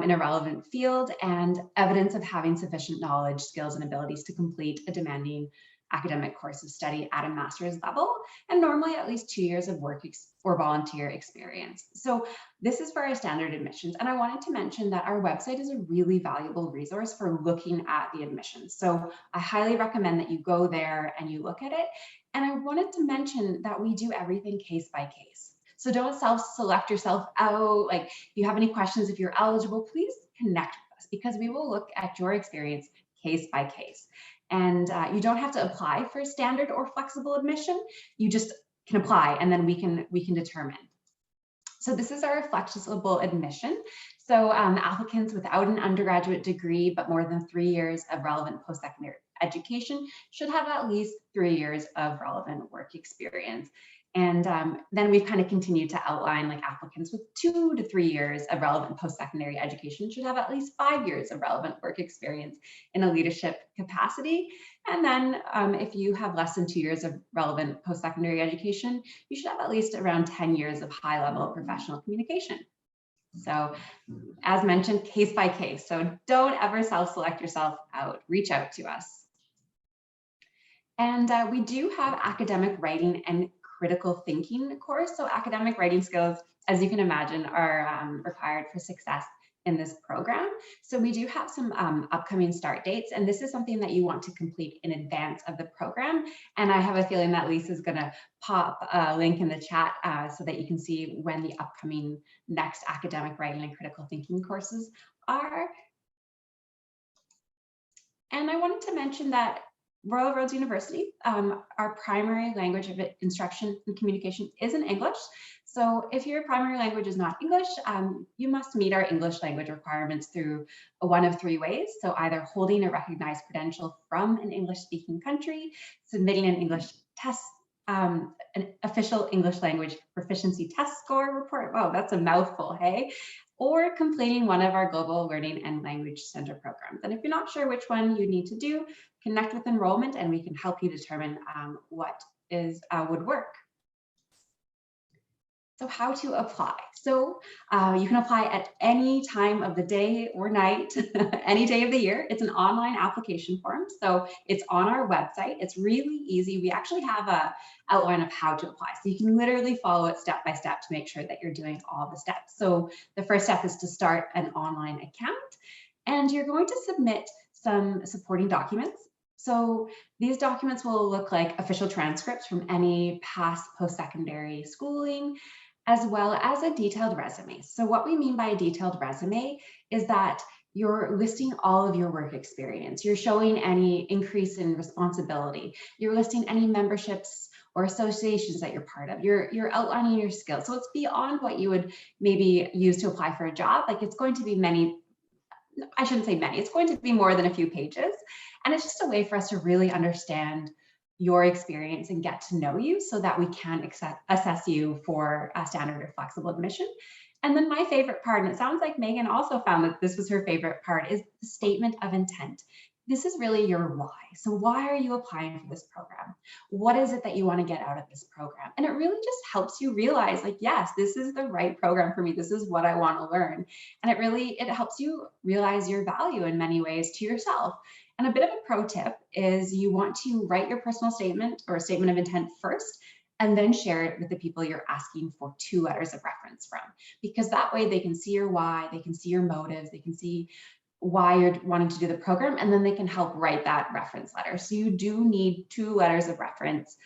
in a relevant field, and evidence of having sufficient knowledge, skills, and abilities to complete a demanding academic course of study at a master's level, and normally at least 2 years of work or volunteer experience. So this is for our standard admissions. And I wanted to mention that our website is a really valuable resource for looking at the admissions. So I highly recommend that you go there and you look at it. And I wanted to mention that we do everything case by case. So don't self-select yourself out. Like, if you have any questions, if you're eligible, please connect with us, because we will look at your experience case by case. And you don't have to apply for standard or flexible admission. You just can apply, and then we can determine. So this is our flexible admission. So applicants without an undergraduate degree but more than 3 years of relevant post-secondary education should have at least 3 years of relevant work experience. And then we've kind of continued to outline, like, applicants with 2 to 3 years of relevant post-secondary education should have at least 5 years of relevant work experience in a leadership capacity. And then if you have less than 2 years of relevant post-secondary education, you should have at least around 10 years of high-level professional communication. So as mentioned, case by case. So don't ever self-select yourself out. Reach out to us. And we do have academic writing and critical thinking course. So academic writing skills, as you can imagine, are required for success in this program. So we do have some upcoming start dates, and this is something that you want to complete in advance of the program. And I have a feeling that Lisa's gonna pop a link in the chat so that you can see when the upcoming next academic writing and critical thinking courses are. And I wanted to mention that Royal Roads University, our primary language of instruction and communication is in English. So if your primary language is not English, you must meet our English language requirements through one of 3 ways. So either holding a recognized credential from an English-speaking country, submitting an English test, an official English language proficiency test score report. Whoa, that's a mouthful, hey? Or completing one of our Global Learning and Language Center programs. And if you're not sure which one you need to do, connect with enrollment and we can help you determine what would work. So how to apply? So you can apply at any time of the day or night, any day of the year. It's an online application form. So it's on our website. It's really easy. We actually have an outline of how to apply. So you can literally follow it step by step to make sure that you're doing all the steps. So the first step is to start an online account, and you're going to submit some supporting documents. So these documents will look like official transcripts from any past post-secondary schooling, as well as a detailed resume. So what we mean by a detailed resume is that you're listing all of your work experience. You're showing any increase in responsibility. You're listing any memberships or associations that you're part of. You're outlining your skills. So it's beyond what you would maybe use to apply for a job. Like, it's going to be many, I shouldn't say many, it's going to be more than a few pages. And it's just a way for us to really understand your experience and get to know you so that we can assess you for a standard or flexible admission. And then my favorite part, and it sounds like Megan also found that this was her favorite part, is the statement of intent. This is really your why. So why are you applying for this program? What is it that you want to get out of this program? And it really just helps you realize, like, yes, this is the right program for me. This is what I want to learn. And it helps you realize your value in many ways to yourself. And a bit of a pro tip is you want to write your personal statement or a statement of intent first, and then share it with the people you're asking for 2 letters of reference from, because that way they can see your why, they can see your motives, they can see why you're wanting to do the program, and then they can help write that reference letter. So you do need 2 letters of reference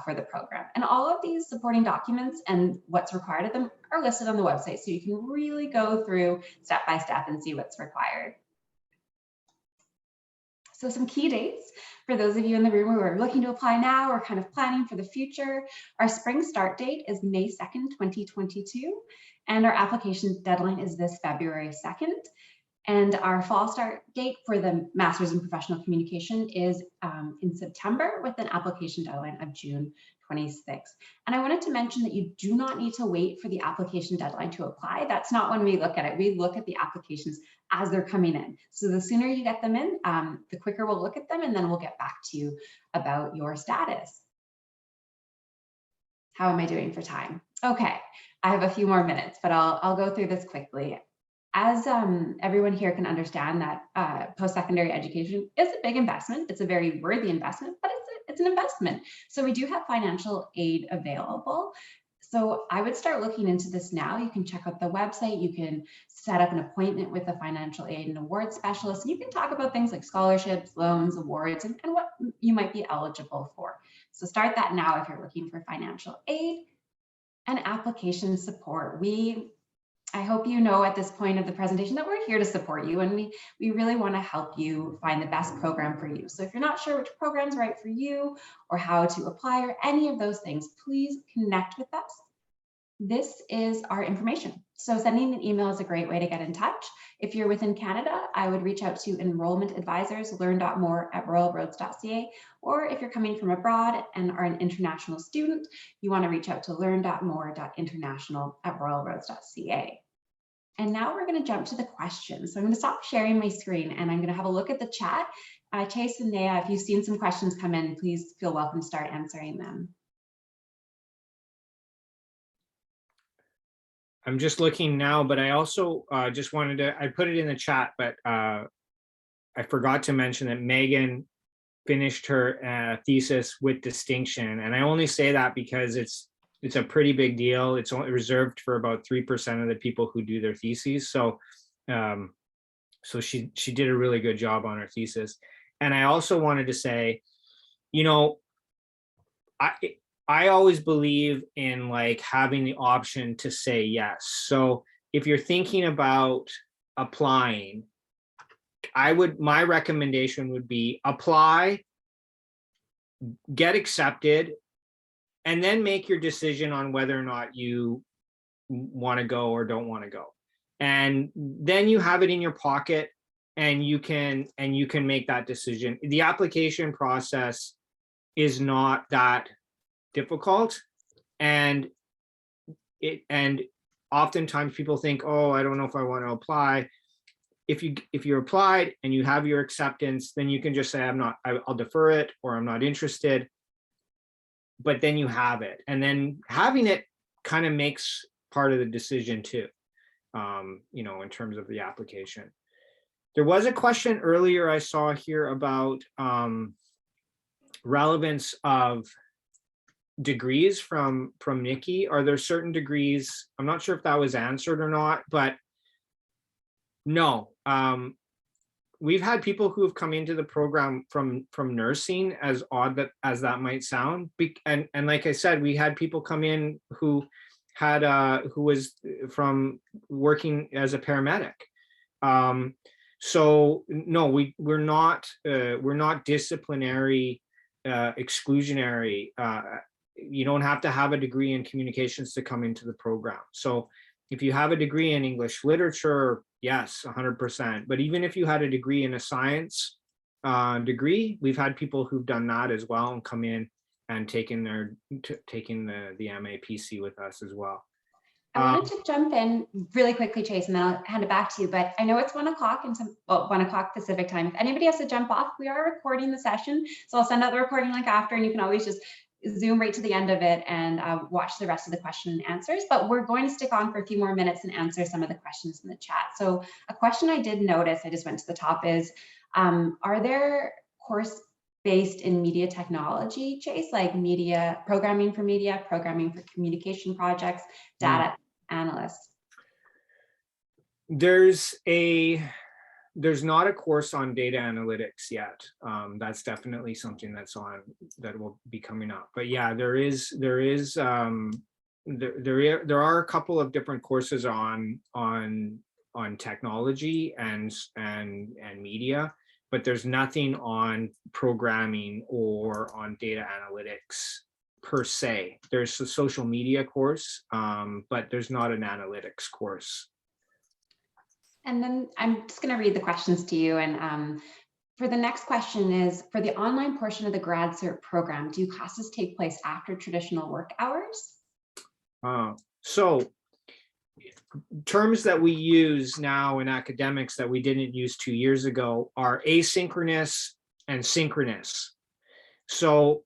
for the program. And all of these supporting documents and what's required of them are listed on the website. So you can really go through step by step and see what's required. So some key dates for those of you in the room who are looking to apply now or kind of planning for the future. Our spring start date is May 2nd, 2022, and our application deadline is this February 2nd. And our fall start date for the Master's in Professional Communication is in September, with an application deadline of June 26th. And I wanted to mention that you do not need to wait for the application deadline to apply. That's not when we look at it. We look at the applications as they're coming in. So the sooner you get them in, the quicker we'll look at them, and then we'll get back to you about your status. How am I doing for time? Okay, I have a few more minutes, but I'll go through this quickly. As everyone here can understand, that post-secondary education is a big investment. It's a very worthy investment, but it's an investment. So we do have financial aid available. So I would start looking into this now. You can check out the website. You can set up an appointment with a financial aid and award specialist. And you can talk about things like scholarships, loans, awards, and what you might be eligible for. So start that now if you're looking for financial aid and application support. I hope you know at this point of the presentation that we're here to support you, and we really want to help you find the best program for you. So if you're not sure which program's right for you or how to apply or any of those things, please connect with us. This is our information. So sending an email is a great way to get in touch. If you're within Canada, I would reach out to enrollment advisors, learn.more@royalroads.ca, or if you're coming from abroad and are an international student, you want to reach out to learn.more.international@royalroads.ca. And now we're going to jump to the questions. So I'm going to stop sharing my screen and I'm going to have a look at the chat. Chase and Neha, if you've seen some questions come in, please feel welcome to start answering them. I'm just looking now, but I also just wanted to, I put it in the chat, but I forgot to mention that Megan finished her thesis with distinction. And I only say that because it's a pretty big deal. It's only reserved for about 3% of the people who do their theses. So so she did a really good job on her thesis. And I also wanted to say, you know, I always believe in like having the option to say yes. So if you're thinking about applying, my recommendation would be apply, get accepted, and then make your decision on whether or not you want to go or don't want to go. And then you have it in your pocket and you can make that decision. The application process is not that difficult, and oftentimes people think, oh, I don't know if I want to apply. If you applied and you have your acceptance, then you can just say I'll defer it, or I'm not interested. But then you have it, and then having it kind of makes part of the decision too, you know, in terms of the application. There was a question earlier I saw here about relevance of degrees from Nikki. Are there certain degrees? I'm not sure if that was answered or not, but no. We've had people who have come into the program from nursing, as odd as that might sound. And like I said, we had people come in who was from working as a paramedic. So no, we're not disciplinary, exclusionary. You don't have to have a degree in communications to come into the program. So if you have a degree in English literature, yes, 100%. But even if you had a degree in a science degree, we've had people who've done that as well and come in and taking the MAPC with us as well. I wanted to jump in really quickly, Chase, and then I'll hand it back to you. But I know it's 1 o'clock and 1 o'clock Pacific time. If anybody has to jump off, we are recording the session. So I'll send out the recording link after, and you can always just zoom right to the end of it and watch the rest of the question and answers. But we're going to stick on for a few more minutes and answer some of the questions in the chat. So a question I did notice, I just went to the top, is are there course based in media technology, Chase, like media, programming for communication projects, data analysts? There's not a course on data analytics yet. That's definitely something that will be coming up. But yeah, there are a couple of different courses on technology and media, but there's nothing on programming or on data analytics per se. There's a social media course, but there's not an analytics course. And then I'm just going to read the questions to you. And for the next question is, for the online portion of the Grad Cert program, do classes take place after traditional work hours? So terms that we use now in academics that we didn't use 2 years ago are asynchronous and synchronous. So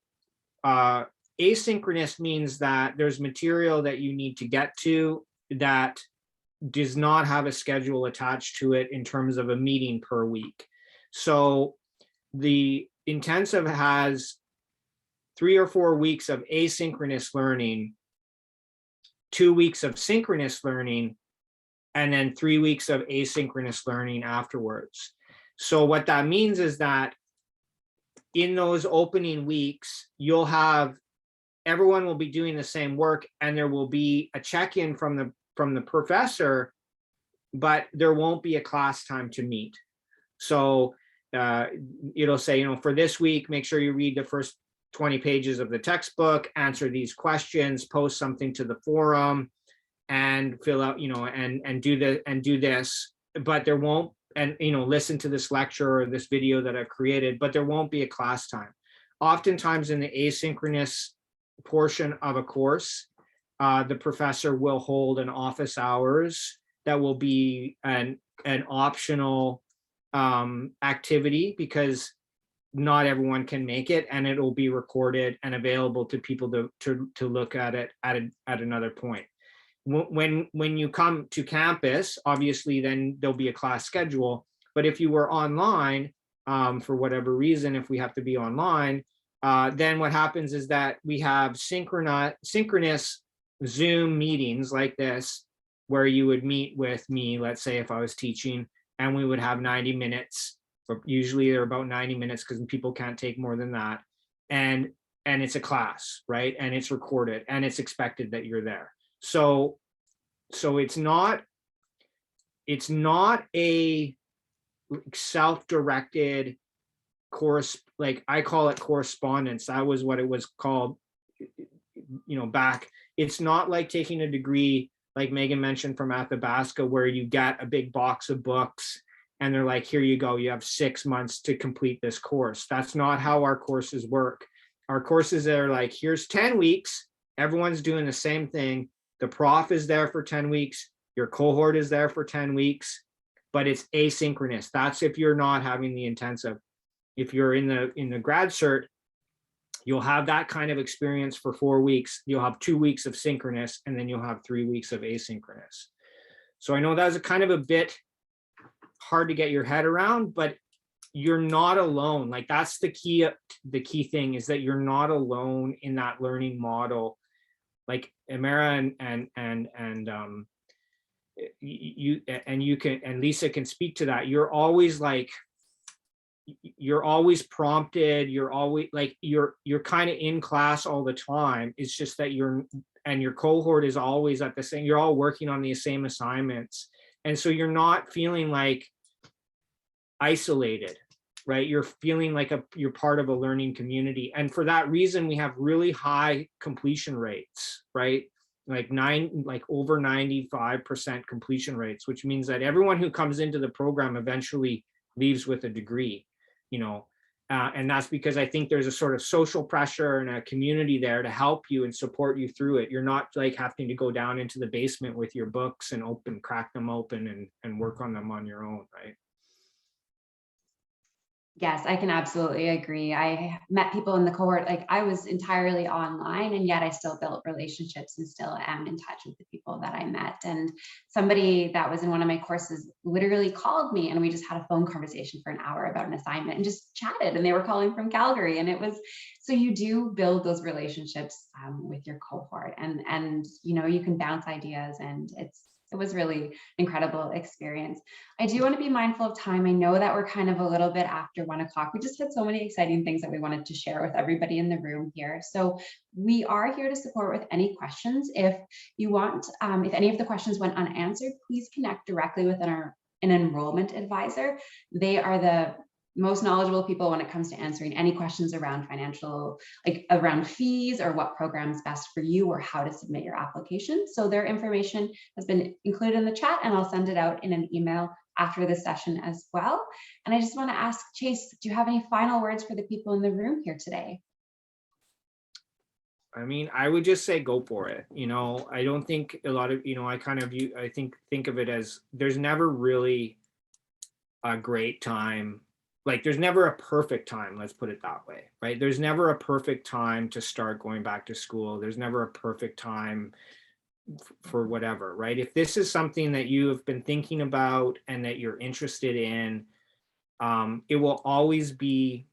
asynchronous means that there's material that you need to get to that does not have a schedule attached to it in terms of a meeting per week. So the intensive has 3 or 4 weeks of asynchronous learning, 2 weeks of synchronous learning, and then 3 weeks of asynchronous learning afterwards. So what that means is that in those opening weeks, everyone will be doing the same work, and there will be a check-in from the professor, but there won't be a class time to meet. So it'll say, for this week, make sure you read the first 20 pages of the textbook, answer these questions, post something to the forum, and fill out, and do this. But there won't, and listen to this lecture or this video that I've created, but there won't be a class time. Oftentimes in the asynchronous portion of a course, the professor will hold an office hours that will be an optional activity, because not everyone can make it, and it will be recorded and available to people to look at it at another point. When you come to campus, obviously then there'll be a class schedule, but if you were online, for whatever reason, if we have to be online, then what happens is that we have synchronous Zoom meetings like this, where you would meet with me, let's say if I was teaching, and we would have 90 minutes, but usually they're about 90 minutes because people can't take more than that. And it's a class, right? And it's recorded, and it's expected that you're there. So it's not a self-directed course, like I call it correspondence. That was what it was called, back. It's not like taking a degree, like Megan mentioned, from Athabasca, where you get a big box of books and they're like, here you go, you have 6 months to complete this course. That's not how our courses work. Our courses are like, here's 10 weeks, everyone's doing the same thing. The prof is there for 10 weeks, your cohort is there for 10 weeks, but it's asynchronous. That's if you're not having the intensive. If you're in the grad cert, you'll have that kind of experience for 4 weeks. You'll have 2 weeks of synchronous, and then you'll have 3 weeks of asynchronous. So I know that's a kind of a bit hard to get your head around, but you're not alone. Like, that's the key thing, is that you're not alone in that learning model. Like Emara and Lisa can speak to that. You're always prompted, you're always like, you're kind of in class all the time. It's just that your cohort is always at the same, you're all working on the same assignments. And so you're not feeling like isolated, right? You're feeling like you're part of a learning community. And for that reason, we have really high completion rates, right? Like over 95% completion rates, which means that everyone who comes into the program eventually leaves with a degree, and that's because I think there's a sort of social pressure and a community there to help you and support you through it. You're not like having to go down into the basement with your books and crack them open and work on them on your own, right? Yes, I can absolutely agree. I met people in the cohort, like I was entirely online, and yet I still built relationships and still am in touch with the people that I met. And somebody that was in one of my courses literally called me, and we just had a phone conversation for an hour about an assignment and just chatted, and they were calling from Calgary. And it was, so you do build those relationships with your cohort, and you can bounce ideas, and it was really incredible experience. I do want to be mindful of time. I know that we're kind of a little bit after 1 o'clock. We just had so many exciting things that we wanted to share with everybody in the room here. So we are here to support with any questions. If you want, if any of the questions went unanswered, please connect directly with an enrollment advisor. They are the most knowledgeable people when it comes to answering any questions around financial, like around fees or what program is best for you or how to submit your application. So their information has been included in the chat, and I'll send it out in an email after this session as well. And I just want to ask Chase, do you have any final words for the people in the room here today? I mean, I would just say go for it. I don't think a lot of, I kind of think of it as there's never really a great time. Like, there's never a perfect time, let's put it that way, right? There's never a perfect time to start going back to school. There's never a perfect time for whatever, right? If this is something that you have been thinking about and that you're interested in, it will always be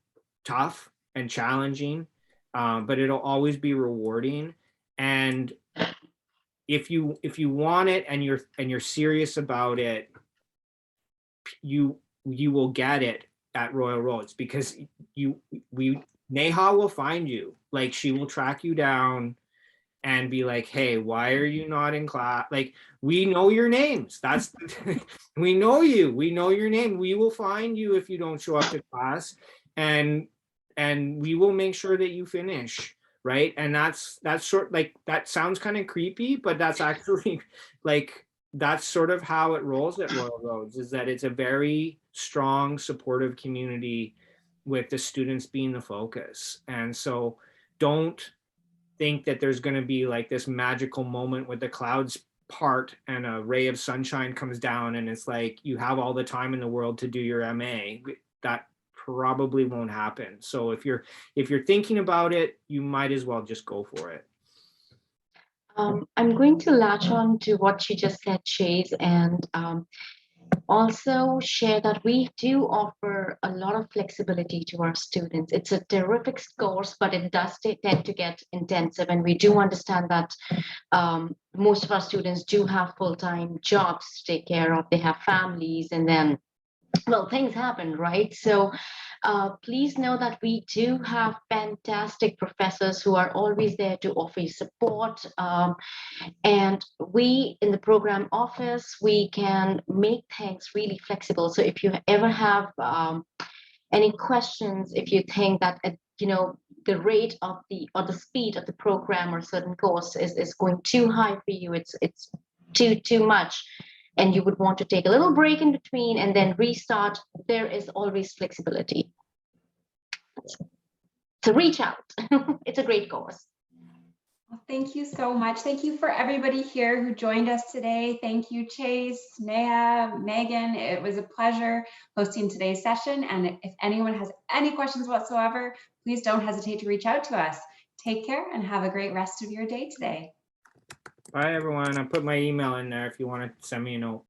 tough and challenging. but it'll always be rewarding. And if you want it and you're serious about it, you will get it at Royal Roads, because Neha will find you. Like, she will track you down and be like, hey, why are you not in class? Like, we know your names. That's we know you. We know your name. We will find you if you don't show up to class, and we will make sure that you finish, right? And that's sort, like, that sounds kind of creepy, but that's actually like, that's sort of how it rolls at Royal Roads, is that it's a very strong, supportive community with the students being the focus. And so don't think that there's going to be like this magical moment with the clouds part and a ray of sunshine comes down and it's like you have all the time in the world to do your MA. That probably won't happen. So if you're thinking about it, you might as well just go for it. I'm going to latch on to what you just said, Chase, and also share that we do offer a lot of flexibility to our students. It's a terrific course, but it does tend to get intensive, and we do understand that most of our students do have full-time jobs to take care of. They have families, and then, well, things happen, right? So please know that we do have fantastic professors who are always there to offer you support. And we in the program office, we can make things really flexible. So if you ever have any questions, if you think that, the rate of or the speed of the program or certain course is going too high for you, it's too much, and you would want to take a little break in between and then restart, there is always flexibility. So reach out. It's a great course. Well, thank you so much. Thank you for everybody here who joined us today. Thank you, Chase, Neha, Megan. It was a pleasure hosting today's session. And if anyone has any questions whatsoever, please don't hesitate to reach out to us. Take care and have a great rest of your day today. Bye, everyone. I put my email in there if you want to send me a note.